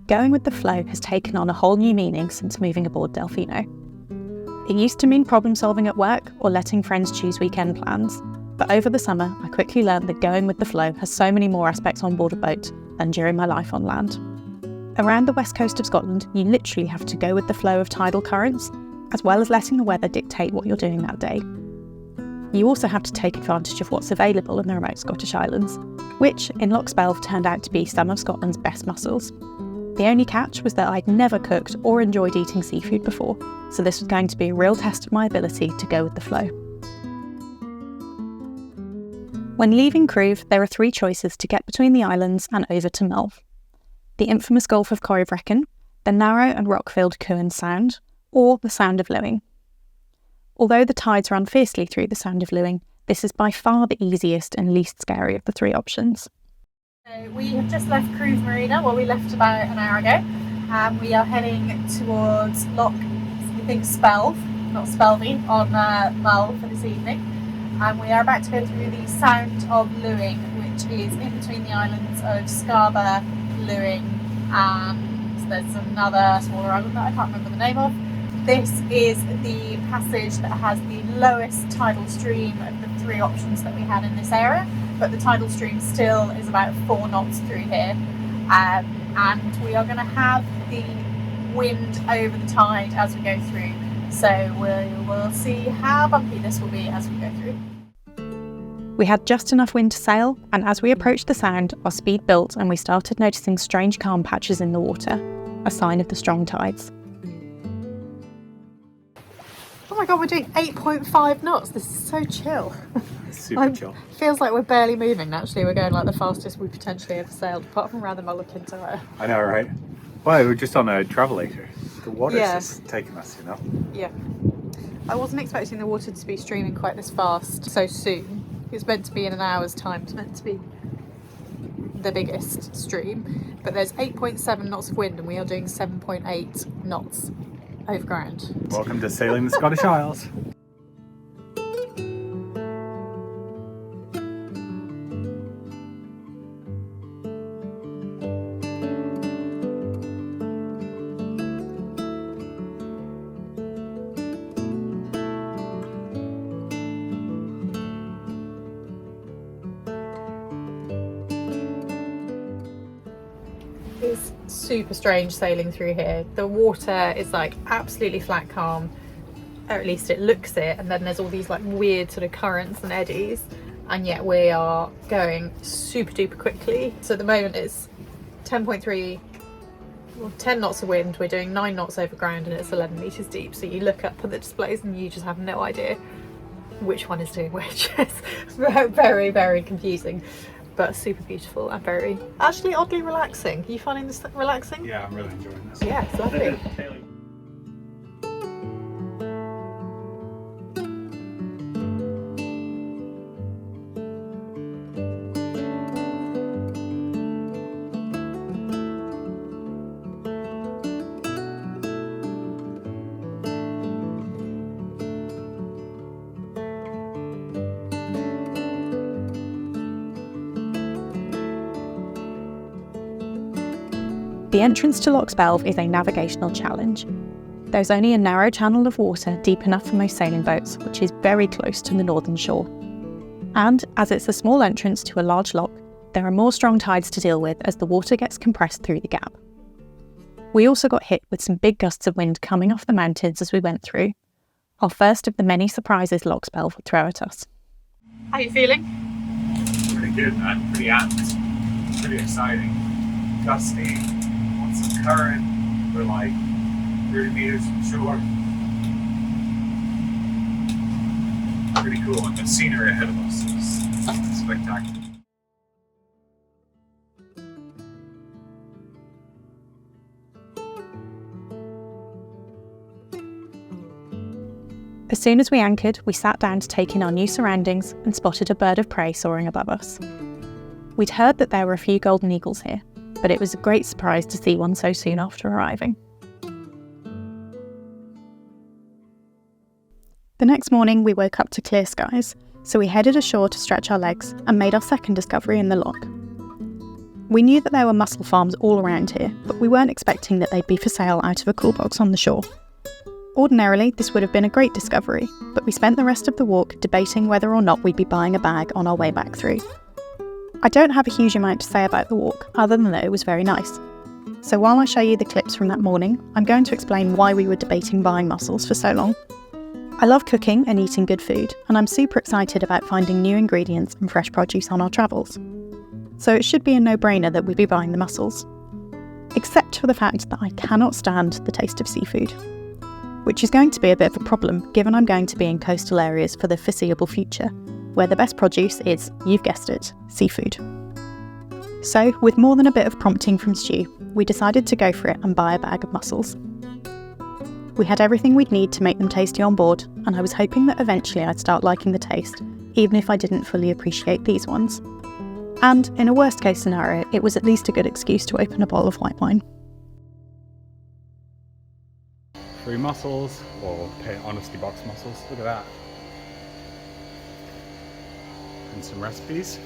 going with the flow has taken on a whole new meaning since moving aboard Delfino. It used to mean problem solving at work or letting friends choose weekend plans, but over the summer I quickly learned that going with the flow has so many more aspects on board a boat than during my life on land. Around the west coast of Scotland, you literally have to go with the flow of tidal currents, as well as letting the weather dictate what you're doing that day. You also have to take advantage of what's available in the remote Scottish Islands, which in Loch Spelve turned out to be some of Scotland's best mussels. The only catch was that I'd never cooked or enjoyed eating seafood before, so this was going to be a real test of my ability to go with the flow. When leaving Cruve, there are 3 choices to get between the islands and over to Mull. The infamous Gulf of Corryvreckan, the narrow and rock-filled Cuan Sound, or the Sound of Luing. Although the tides run fiercely through the Sound of Luing, this is by far the easiest and least scary of the 3 options. So we have just left Cruve Marina, well we left about an hour ago, and we are heading towards Loch Spelve, not Spelvey, on Mull for this evening. And we are about to go through the Sound of Luing, which is in between the islands of Scarborough, Luing, and there's another smaller island that I can't remember the name of. This is the passage that has the lowest tidal stream of the 3 options that we had in this area, but the tidal stream still is about 4 knots through here, and we are going to have the wind over the tide as we go through, so we'll see how bumpy this will be as we go through. We had just enough wind to sail, and as we approached the sound, our speed built and we started noticing strange calm patches in the water, a sign of the strong tides. Oh my god, we're doing 8.5 knots. This is so chill. Super chill. Feels like we're barely moving. Actually, we're going like the fastest we potentially ever sailed, apart from around the Mull area. I know, right? Well, we're just on a travelator. The water's Yeah. just taking us, you know? Yeah. I wasn't expecting the water to be streaming quite this fast so soon. It's meant to be in an hour's time. It's meant to be the biggest stream. But there's 8.7 knots of wind and we are doing 7.8 knots over ground. Welcome to sailing the Scottish Isles. It's super strange sailing through here. The water is like absolutely flat calm, or at least it looks it, and then there's all these like weird sort of currents and eddies, and yet we are going super duper quickly. So at the moment it's 10.3 or 10 knots of wind. We're doing 9 knots over ground and it's 11 meters deep, so you look up at the displays and you just have no idea which one is doing which. It's very, very confusing, but super beautiful and very, actually oddly relaxing. Are you finding this relaxing? Yeah, I'm really enjoying this. Yeah, it's lovely. The entrance to Loch Spelve is a navigational challenge. There's only a narrow channel of water deep enough for most sailing boats, which is very close to the northern shore. And as it's a small entrance to a large loch, there are more strong tides to deal with as the water gets compressed through the gap. We also got hit with some big gusts of wind coming off the mountains as we went through, our first of the many surprises Loch Spelve would throw at us. How are you feeling? Pretty good, man. Pretty amped. Pretty exciting. Gusty. Want some current. We're like 30 meters from shore. Pretty cool. And the scenery ahead of us is spectacular. As soon as we anchored, we sat down to take in our new surroundings and spotted a bird of prey soaring above us. We'd heard that there were a few golden eagles here, but it was a great surprise to see one so soon after arriving. The next morning we woke up to clear skies, so we headed ashore to stretch our legs and made our second discovery in the loch. We knew that there were mussel farms all around here, but we weren't expecting that they'd be for sale out of a cool box on the shore. Ordinarily, this would have been a great discovery, but we spent the rest of the walk debating whether or not we'd be buying a bag on our way back through. I don't have a huge amount to say about the walk, other than that it was very nice. So while I show you the clips from that morning, I'm going to explain why we were debating buying mussels for so long. I love cooking and eating good food, and I'm super excited about finding new ingredients and fresh produce on our travels. So it should be a no-brainer that we'd be buying the mussels. Except for the fact that I cannot stand the taste of seafood. Which is going to be a bit of a problem given I'm going to be in coastal areas for the foreseeable future, where the best produce is, you've guessed it, seafood. So, with more than a bit of prompting from Stu, we decided to go for it and buy a bag of mussels. We had everything we'd need to make them tasty on board, and I was hoping that eventually I'd start liking the taste, even if I didn't fully appreciate these ones. And, in a worst case scenario, it was at least a good excuse to open a bottle of white wine. Free mussels, or honesty box mussels, look at that. And some recipes.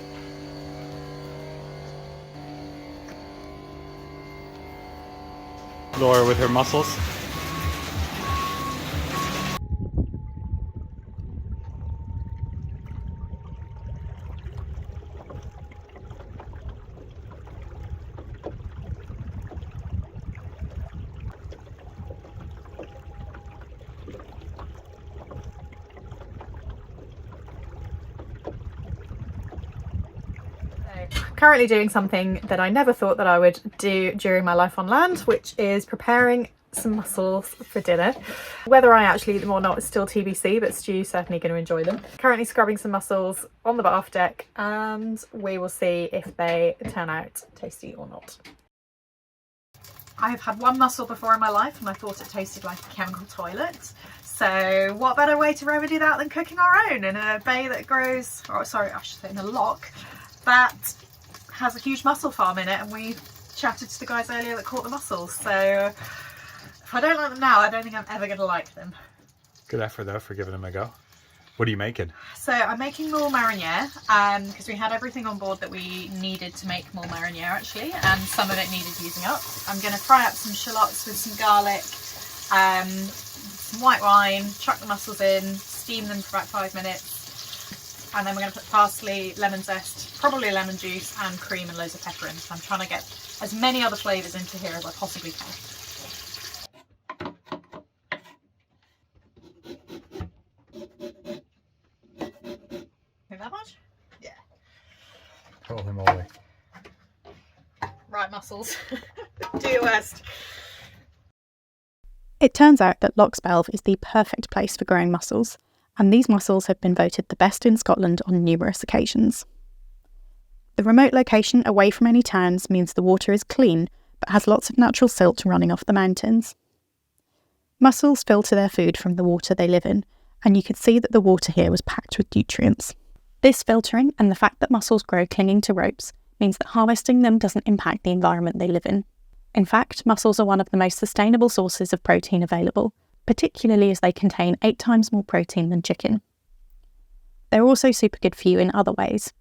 Laura with her mussels. Currently doing something that I never thought that I would do during my life on land, which is preparing some mussels for dinner. Whether I actually eat them or not is still TBC, but Stu's certainly going to enjoy them. Currently scrubbing some mussels on the aft deck, and we will see if they turn out tasty or not. I have had one mussel before in my life and I thought it tasted like a chemical toilet. So what better way to remedy that than cooking our own in a bay that grows, or sorry, I should say in a loch that has a huge mussel farm in it, and we chatted to the guys earlier that caught the mussels. So if I don't like them now, I don't think I'm ever going to like them. Good effort though for giving them a go. What are you making? So I'm making mull mariniere because we had everything on board that we needed to make mull mariniere actually, and some of it needed using up. I'm going to fry up some shallots with some garlic, some white wine, chuck the mussels in, steam them for about 5 minutes. And then we're going to put parsley, lemon zest, probably lemon juice and cream and loads of pepper in. So I'm trying to get as many other flavours into here as I possibly can. Think that much? Yeah. Holy moly. Right, mussels. Do your worst. It turns out that Loch Spelve is the perfect place for growing mussels, and these mussels have been voted the best in Scotland on numerous occasions. The remote location away from any towns means the water is clean, but has lots of natural silt running off the mountains. Mussels filter their food from the water they live in, and you could see that the water here was packed with nutrients. This filtering and the fact that mussels grow clinging to ropes means that harvesting them doesn't impact the environment they live in. In fact, mussels are one of the most sustainable sources of protein available, particularly as they contain 8 times more protein than chicken. They're also super good for you in other ways,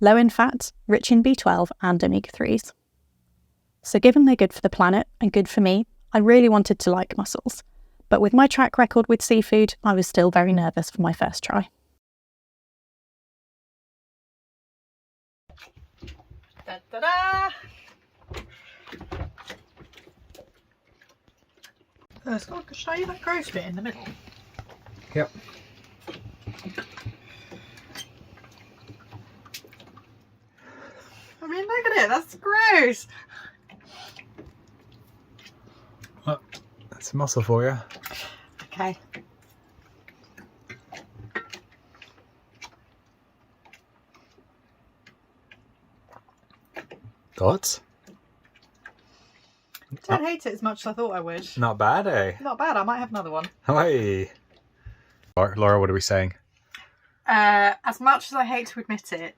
low in fat, rich in B12 and omega-3s. So given they're good for the planet and good for me, I really wanted to like mussels, but with my track record with seafood, I was still very nervous for my first try. Da-da-da! Scott, could I show you that gross bit in the middle? Yep. I mean, look at it, that's gross! Well, that's a mussel for you. Okay. Thoughts? Don't hate it as much as I thought I would. Not bad, eh? Not bad, I might have another one. Hi. Laura, what are we saying? As much as I hate to admit it,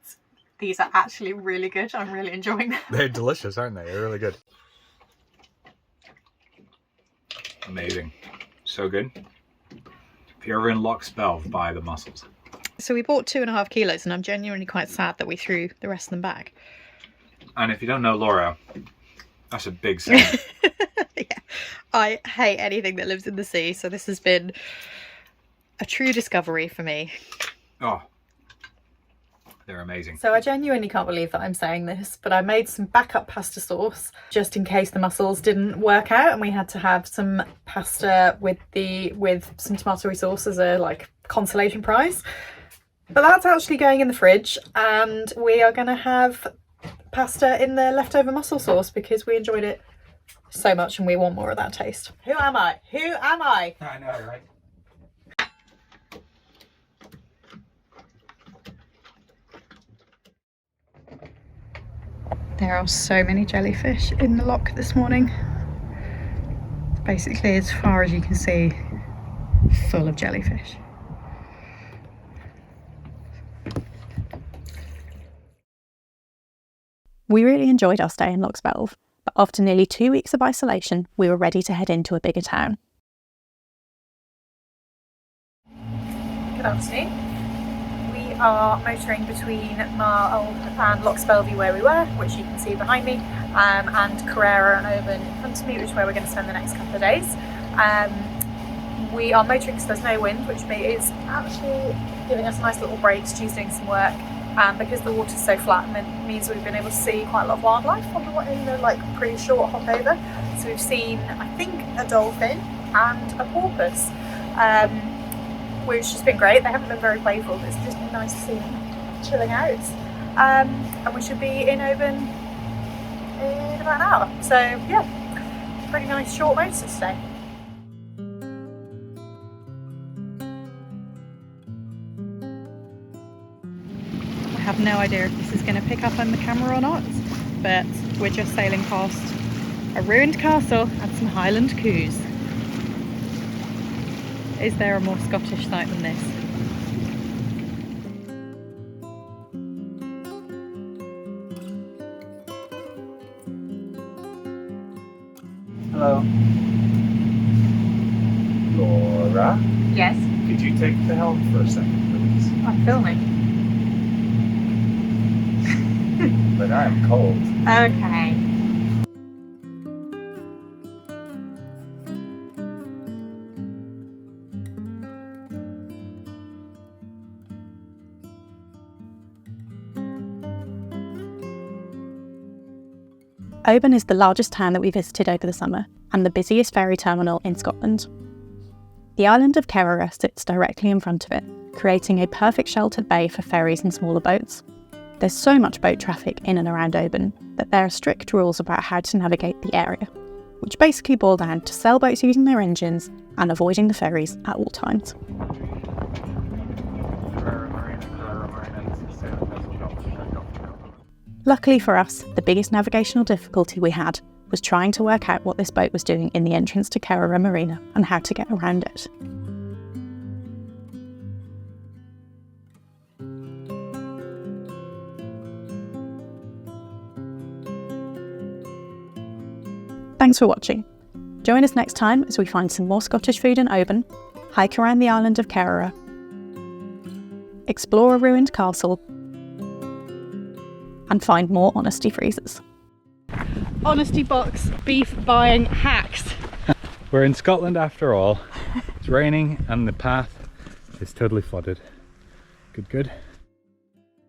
these are actually really good. I'm really enjoying them. They're delicious, aren't they? They're really good. Amazing. So good. If you're ever in Loch Spelve, buy the mussels. So we bought 2.5 kilos and I'm genuinely quite sad that we threw the rest of them back. And if you don't know Laura, that's a big saying. Yeah, I hate anything that lives in the sea, so this has been a true discovery for me. Oh, they're amazing. So I genuinely can't believe that I'm saying this, but I made some backup pasta sauce just in case the mussels didn't work out and we had to have some pasta with some tomatoey sauce as a like consolation prize. But that's actually going in the fridge, and we are going to have pasta in the leftover mussel sauce because we enjoyed it so much and we want more of that taste. Who am I? Who am I? I know, right? There are so many jellyfish in the loch this morning. It's basically, as far as you can see, full of jellyfish. We really enjoyed our stay in Loch Spelve, but after nearly 2 weeks of isolation, we were ready to head into a bigger town. Good afternoon. We are motoring between Mull and Loch Spelve where we were, which you can see behind me, and Carrera and Oben in front of me, which is where we're going to spend the next couple of days. We are motoring because there's no wind, which is actually giving us a nice little break. Stu's doing some work, because the water's so flat, and it means we've been able to see quite a lot of wildlife on the like pretty short hop over. So we've seen, I think, a dolphin and a porpoise. Which has been great. They haven't been very playful, but it's just been nice to see them chilling out. And we should be in Oben in about an hour. So yeah, pretty nice short motor today. I have no idea if this is going to pick up on the camera or not, but we're just sailing past a ruined castle and some Highland coos. Is there a more Scottish sight than this? Hello. Laura? Yes, Could you take the helm for a second, please? I'm filming. But I'm cold. Okay. Oben is the largest town that we visited over the summer and the busiest ferry terminal in Scotland. The island of Kerrera sits directly in front of it, creating a perfect sheltered bay for ferries and smaller boats. There's so much boat traffic in and around Oben that there are strict rules about how to navigate the area, which basically boil down to sailboats using their engines and avoiding the ferries at all times. Luckily for us, the biggest navigational difficulty we had was trying to work out what this boat was doing in the entrance to Kerrera Marina and how to get around it. Thanks for watching. Join us next time as we find some more Scottish food in Oben, hike around the island of Kerrera, explore a ruined castle, and find more honesty freezers. Honesty box beef buying hacks. We're in Scotland after all. It's raining and the path is totally flooded. Good.